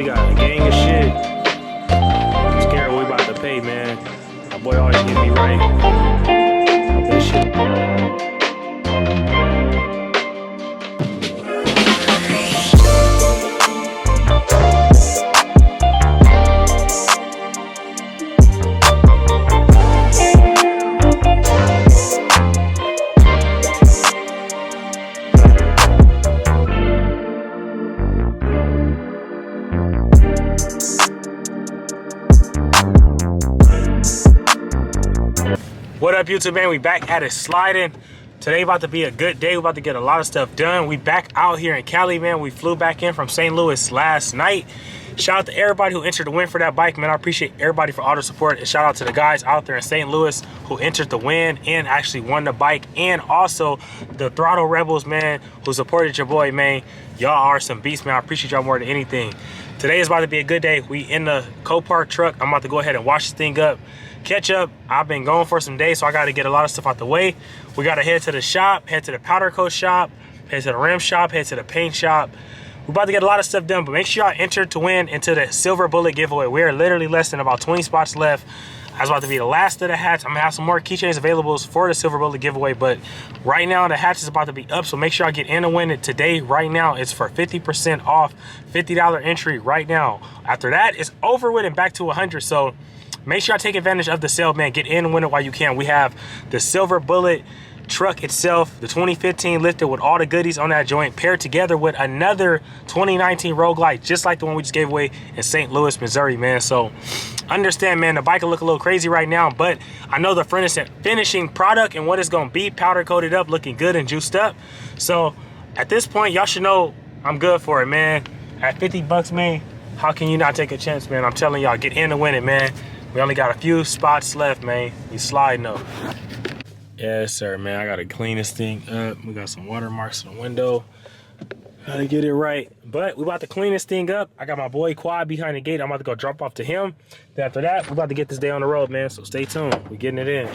We got a gang of shit. I'm scared what we about to pay, man. My boy always get me right. This shit. What up, YouTube, man? We back at it sliding. Today about to be a good day. We're about to get a lot of stuff done. We back out here in Cali, man. We flew back in from St. Louis last night. Shout out to everybody who entered the win for that bike, man. I appreciate everybody for all the support. And shout out to the guys out there in St. Louis who entered the win and actually won the bike. And also the Throttle Rebels, man, who supported your boy, man. Y'all are some beasts, man. I appreciate y'all more than anything. Today is about to be a good day. We in the Copart truck. I'm about to go ahead and wash this thing up. Catch up. I've been going for some days, so I got to get a lot of stuff out the way. We got to head to the shop, head to the powder coat shop, head to the rim shop, head to the paint shop. We're about to get a lot of stuff done, but make sure y'all enter to win into the Silver Bullet giveaway. We are literally less than about 20 spots left. That's about to be the last of the hats. I'm gonna have some more keychains available for the Silver Bullet giveaway, but right now the hats is about to be up, so make sure y'all get in to win it today. Right now it's for 50% off, $50 entry right now. After that, it's over with and back to 100. So make sure y'all take advantage of the sale, man. Get in and win it while you can. We have the Silver Bullet truck itself, the 2015 Lifted with all the goodies on that joint, paired together with another 2019 Roadglide, just like the one we just gave away in St. Louis, Missouri, man. So understand, man, the bike will look a little crazy right now, but I know the finishing product and what it's gonna be, powder coated up, looking good and juiced up. So at this point, y'all should know I'm good for it, man. At 50 bucks, man, how can you not take a chance, man? I'm telling y'all, get in to win it, man. We only got a few spots left, man. We sliding up. Yes, sir, man. I gotta clean this thing up. We got some watermarks on the window. Gotta get it right. But we about to clean this thing up. I got my boy Quad behind the gate. I'm about to go drop off to him. Then after that, we're about to get this day on the road, man. So stay tuned. We're getting it in.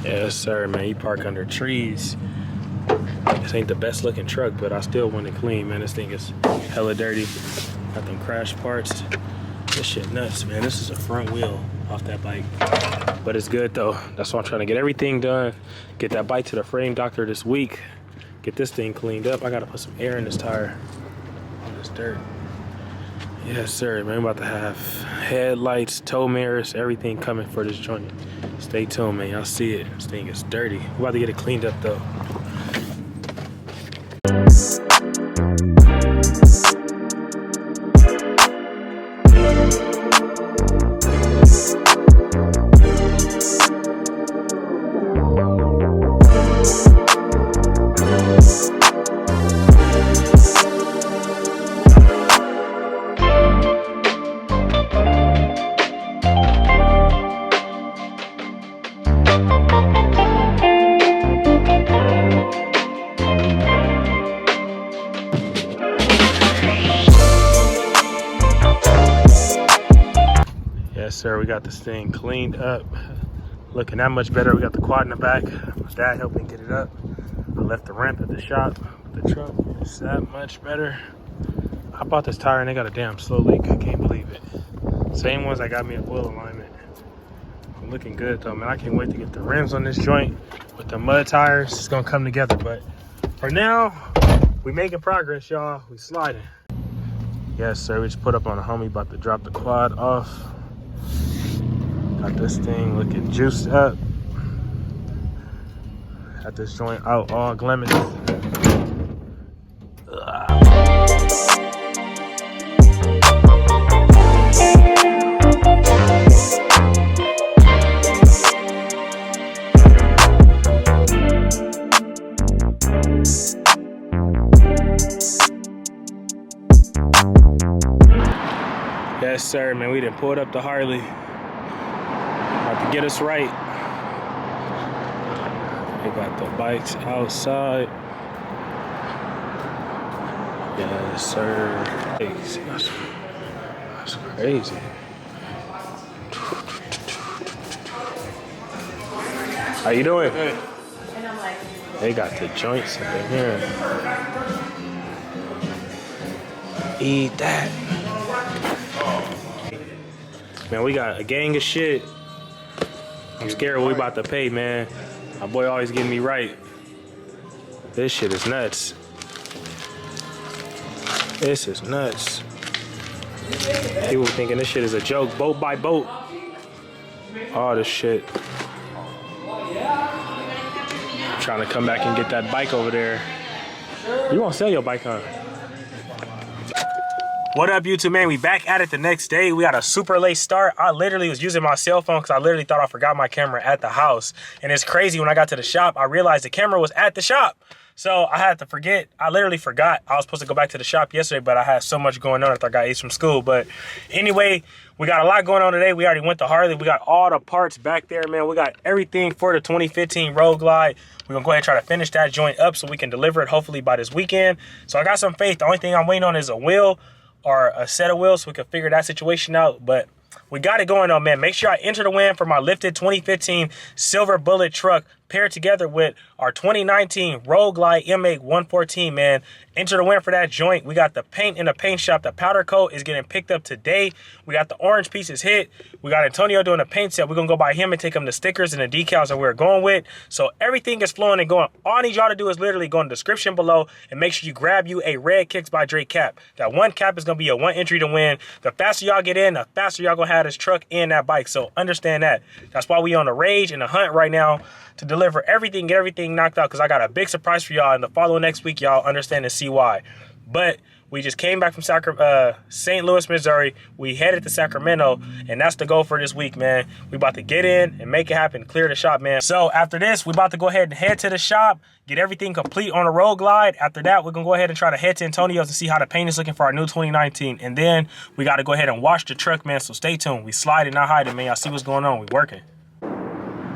Yes, sir, man. You park under trees. This ain't the best looking truck, but I still want it clean, man. This thing is hella dirty. Got them crash parts. This shit nuts, man. This is a front wheel off that bike, but it's good though. That's why I'm trying to get everything done, get that bike to the frame doctor this week, get this thing cleaned up. I gotta put some air in this tire on this dirt. Yes, sir, man. I'm about to have headlights, tow mirrors, everything coming for this joint. Stay tuned, man. Y'all see it. This thing is dirty. We're about to get it cleaned up though. Yes, sir, we got this thing cleaned up, looking that much better. We got the quad in the back. My dad helped me get it up. I left the ramp at the shop. The truck is that much better. I bought this tire and they got a damn slow leak. I can't believe it. Same ones that got me a wheel alignment. I'm looking good though, man. I can't wait to get the rims on this joint with the mud tires. It's gonna come together, but for now, we making progress, y'all. We sliding. Yes, sir, we just put up on a homie, about to drop the quad off. Got this thing looking juiced up. Got this joint out all glimmers. Yes, sir, man. We done pulled up the Harley. About to get us right. We got the bikes outside. Yes, sir. Crazy. That's crazy. How you doing? Good. They got the joints up in here. Eat that. Man, we got a gang of shit. I'm scared what we about to pay, man. My boy always getting me right. This shit is nuts. This is nuts. People thinking this shit is a joke. Boat by boat. All this shit. Trying to come back and get that bike over there. You won't sell your bike, huh? What up, YouTube, man? We back at it the next day. We got a super late start. I literally was using my cell phone because I literally thought I forgot my camera at the house. And it's crazy, when I got to the shop, I realized the camera was at the shop. So I had to forget. I literally forgot. I was supposed to go back to the shop yesterday, but I had so much going on after I got Ace from school. But anyway, we got a lot going on today. We already went to Harley. We got all the parts back there, man. We got everything for the 2015 Roadglide. We're gonna go ahead and try to finish that joint up so we can deliver it hopefully by this weekend. So I got some faith. The only thing I'm waiting on is a wheel or a set of wheels so we can figure that situation out. But we got it going on, man. Make sure I enter the win for my Lifted 2015 Silver Bullet truck paired together with our 2019 Roadglide M8 114, man. Enter the win for that joint. We got the paint in the paint shop. The powder coat is getting picked up today. We got the orange pieces hit. We got Antonio doing the paint set. We're going to go by him and take him the stickers and the decals that we're going with. So everything is flowing and going. All I need y'all to do is literally go in the description below and make sure you grab you a red Kicks by Dre cap. That one cap is going to be a one entry to win. The faster y'all get in, the faster y'all going to have this truck and that bike. So understand that. That's why we on the rage and the hunt right now to deliver everything, get everything knocked out, because I got a big surprise for y'all. And the following next week, y'all understand and see why. But we just came back from St. Louis, Missouri. We headed to Sacramento, and that's the goal for this week, man. We about to get in and make it happen, clear the shop, man. So after this, we about to go ahead and head to the shop, get everything complete on the Roadglide. After that, we're going to go ahead and try to head to Antonio's and see how the paint is looking for our new 2019. And then we got to go ahead and wash the truck, man. So stay tuned. We sliding, not hiding, man. Y'all see what's going on. We working.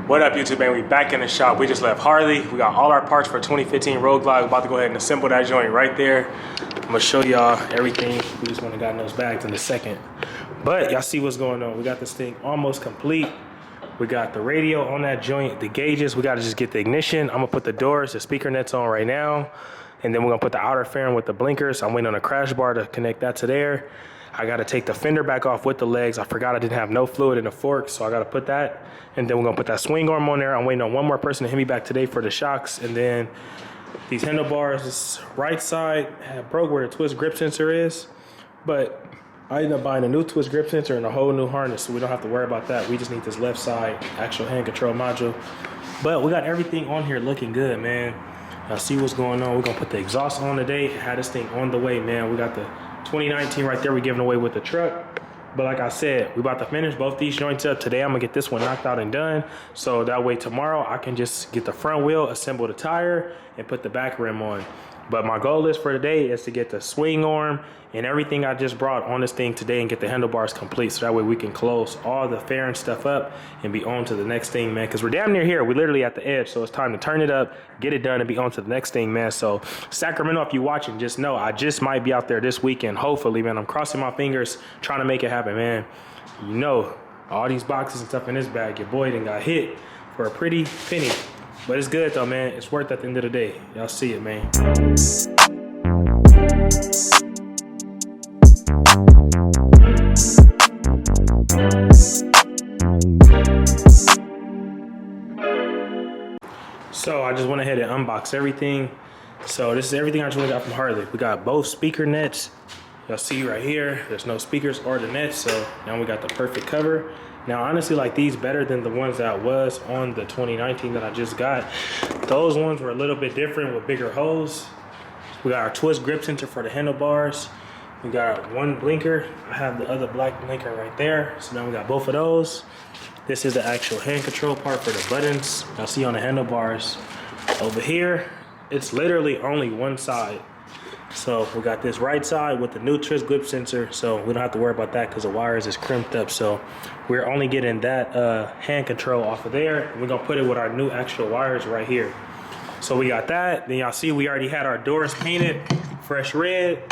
What up, YouTube, man? We back in the shop. We just left Harley. We got all our parts for 2015 Roadglide. We're about to go ahead and assemble that joint right there. I'm gonna show y'all everything. We just went and got in those bags in a second. But y'all see what's going on. We got this thing almost complete. We got the radio on that joint, the gauges. We gotta just get the ignition. I'm gonna put the doors, the speaker nets on right now. And then we're gonna put the outer fairing with the blinkers. I'm waiting on a crash bar to connect that to there. I gotta take the fender back off with the legs. I forgot I didn't have no fluid in the fork, so I gotta put that. And then we're gonna put that swing arm on there. I'm waiting on one more person to hit me back today for the shocks. And then these handlebars, this right side broke where the twist grip sensor is. But I ended up buying a new twist grip sensor and a whole new harness, so we don't have to worry about that. We just need this left side actual hand control module. But we got everything on here looking good, man. Y'all see what's going on. We're gonna put the exhaust on today. Had this thing on the way, man. We got the 2019 right there we're giving away with the truck. But like I said, we about to finish both these joints up today. I'm gonna get this one knocked out and done, so that way tomorrow I can just get the front wheel, assemble the tire, and put the back rim on. But my goal is for today is to get the swing arm and everything I just brought on this thing today and get the handlebars complete, so that way we can close all the fairing stuff up and be on to the next thing, man. Because we're damn near here. We're literally at the edge, so it's time to turn it up, get it done, and be on to the next thing, man. So Sacramento, if you're watching, just know I just might be out there this weekend, hopefully, man. I'm crossing my fingers, trying to make it happen, man. You know, all these boxes and stuff in this bag, your boy done got hit for a pretty penny. But it's good though, man. It's worth it at the end of the day. Y'all see it, man. So I just went ahead and unboxed everything. So this is everything I just got from Harley. We got both speaker nets. Y'all see right here, there's no speakers or the nets, so now we got the perfect cover. Now, honestly, like these better than the ones that was on the 2019 that I just got. Those ones were a little bit different with bigger holes. We got our twist grip sensor for the handlebars. We got our one blinker. I have the other black blinker right there. So now we got both of those. This is the actual hand control part for the buttons. Y'all see on the handlebars over here, it's literally only one side. So we got this right side with the new twist grip sensor, so we don't have to worry about that because the wires is crimped up. So we're only getting that hand control off of there. We're gonna put it with our new actual wires right here. So we got that. Then y'all see we already had our doors painted fresh red.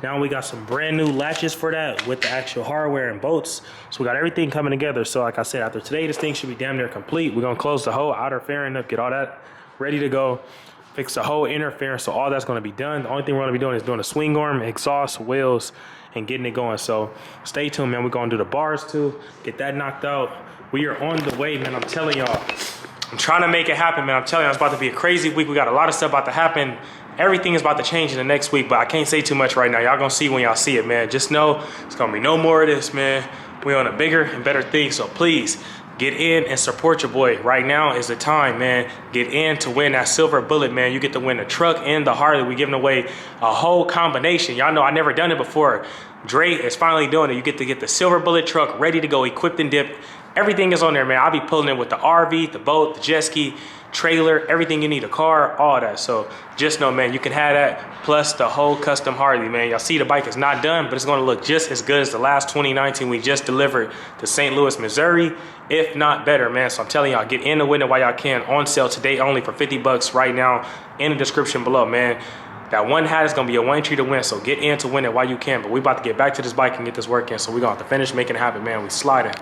Now we got some brand new latches for that with the actual hardware and bolts. So we got everything coming together. So like I said, after today, this thing should be damn near complete. We're gonna close the whole outer fairing up, get all that ready to go. fix the whole interference, so all that's gonna be done. The only thing we're gonna be doing is doing a swing arm, exhaust, wheels, and getting it going. So stay tuned, man. We're gonna do the bars too, get that knocked out. We are on the way, man. I'm telling y'all. I'm trying to make it happen, man. I'm telling you, it's about to be a crazy week. We got a lot of stuff about to happen. Everything is about to change in the next week, but I can't say too much right now. Y'all gonna see when y'all see it, man. Just know it's gonna be no more of this, man. We're on a bigger and better thing, so please get in and support your boy. Right now is the time, man. Get in to win that silver bullet, man. You get to win the truck and the Harley. We're giving away a whole combination. Y'all know I never done it before. Dre is finally doing it. You get to get the silver bullet truck ready to go, equipped and dipped. Everything is on there, man. I'll be pulling in with the RV, the boat, the jet ski, trailer, everything you need, a car, all that. So just know, man, you can have that plus the whole custom Harley, man. Y'all see the bike is not done, but it's gonna look just as good as the last 2019 we just delivered to St. Louis, Missouri, if not better, man. So I'm telling y'all, get in the window while y'all can. On sale today only for 50 bucks right now in the description below, man. That one hat is gonna be a one entry to win, so get in to win it while you can. But we about to get back to this bike and get this work in, so we're gonna have to finish making it happen, man. We sliding.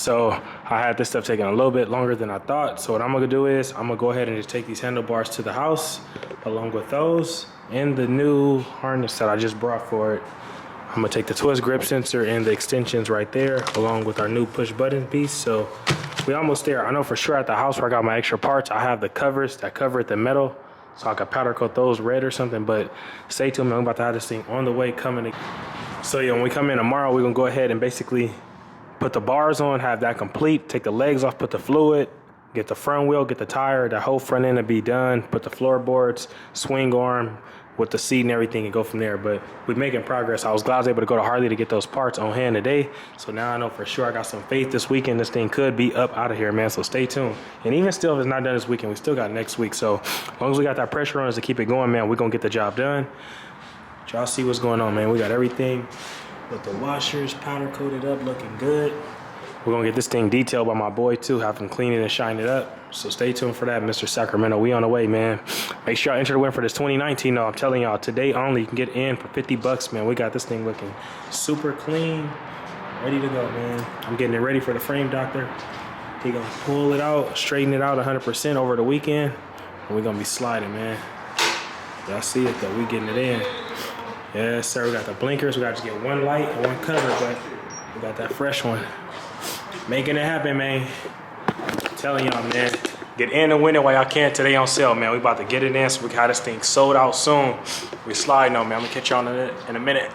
So I had this stuff taking a little bit longer than I thought. So what I'm gonna do is I'm gonna go ahead and just take these handlebars to the house along with those and the new harness that I just brought for it. I'm gonna take the twist grip sensor and the extensions right there along with our new push button piece. So we almost there. I know for sure at the house where I got my extra parts, I have the covers that cover the metal, so I could powder coat those red or something. But stay tuned, man. I'm about to have this thing on the way coming. So yeah, when we come in tomorrow, we're gonna go ahead and basically put the bars on, have that complete, take the legs off, put the fluid, get the front wheel, get the tire, the whole front end to be done, put the floorboards, swing arm with the seat and everything, and go from there. But we're making progress. I was glad I was able to go to Harley to get those parts on hand today. So now I know for sure I got some faith this weekend. This thing could be up out of here, man. So stay tuned. And even still, if it's not done this weekend, we still got next week. So as long as we got that pressure on us to keep it going, man, we're gonna get the job done. Y'all see what's going on, man. We got everything with the washers powder coated up, looking good. We're gonna get this thing detailed by my boy too, have him clean it and shine it up. So stay tuned for that, Mr. Sacramento. We on the way, man. Make sure y'all enter the win for this 2019 though. I'm telling y'all, today only, you can get in for 50 bucks, man. We got this thing looking super clean, ready to go, man. I'm getting it ready for the frame doctor. He gonna pull it out, straighten it out 100% over the weekend, and we're gonna be sliding, man. Y'all see it though, we getting it in. Yes, sir, we got the blinkers. We got to get one light and one cover, but we got that fresh one. Making it happen, man. I'm telling y'all, man. Get in and win it while y'all can today on sale, man. We about to get it in so we can have this thing sold out soon. We sliding on, man. I'm going to catch y'all in a minute.